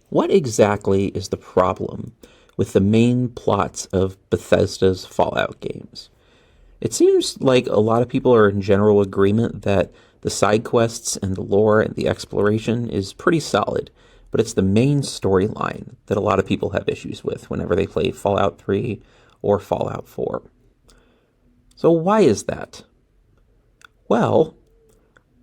What exactly is the problem with the main plots of Bethesda's Fallout games? It seems like a lot of people are in general agreement that the side quests and the lore and the exploration is pretty solid, but it's the main storyline that a lot of people have issues with whenever they play Fallout 3 or Fallout 4. So, why is that? Well,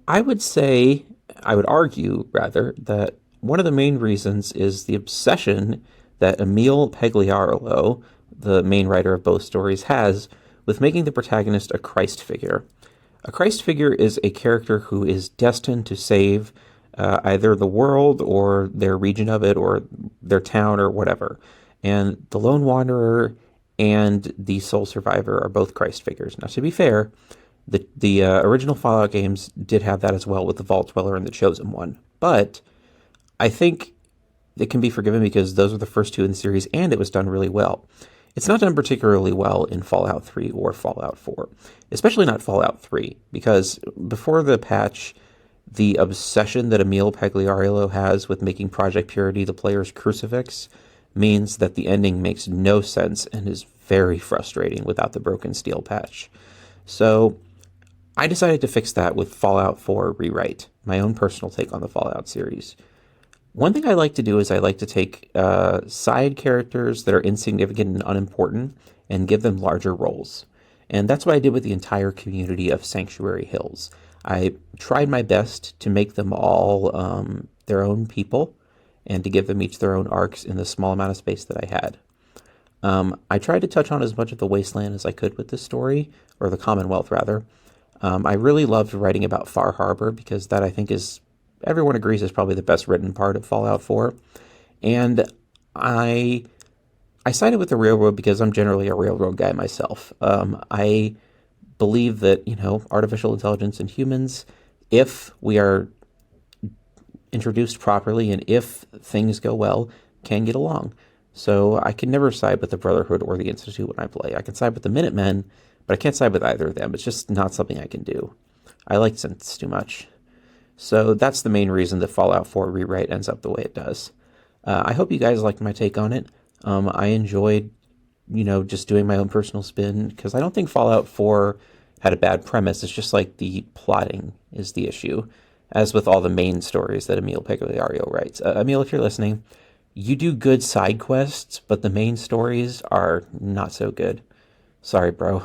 I would say, I would argue, rather, that one of the main reasons is the obsession that Emil Pagliarolo, the main writer of both stories, has with making the protagonist a Christ figure. A Christ figure is a character who is destined to save either the world or their region of it or their town or whatever. And the Lone Wanderer and the Sole Survivor are both Christ figures. Now, to be fair, the original Fallout games did have that as well with the Vault Dweller and the Chosen One. But I think it can be forgiven because those were the first two in the series and it was done really well. It's not done particularly well in Fallout 3 or Fallout 4, especially not Fallout 3, because before the patch, the obsession that Emil Pagliariello has with making Project Purity the player's crucifix means that the ending makes no sense and is very frustrating without the Broken Steel patch. So I decided to fix that with Fallout 4 Rewrite, my own personal take on the Fallout series. One thing I like to do is I like to take side characters that are insignificant and unimportant and give them larger roles. And that's what I did with the entire community of Sanctuary Hills. I tried my best to make them all their own people and to give them each their own arcs in the small amount of space that I had. I tried to touch on as much of the wasteland as I could with this story, or the Commonwealth rather. I really loved writing about Far Harbor because that I think is everyone agrees is probably the best written part of Fallout 4. And I sided with the railroad because I'm generally a railroad guy myself. I believe that, artificial intelligence and humans, if we are introduced properly and if things go well, can get along. So I can never side with the Brotherhood or the Institute when I play. I can side with the Minutemen, but I can't side with either of them. It's just not something I can do. I like synths too much. So that's the main reason that Fallout 4 Rewrite ends up the way it does. I hope you guys liked my take on it. I enjoyed, just doing my own personal spin because I don't think Fallout 4 had a bad premise. It's just like the plotting is the issue, as with all the main stories that Emil Pagliario writes. Emil, if you're listening, you do good side quests, but the main stories are not so good. Sorry, bro.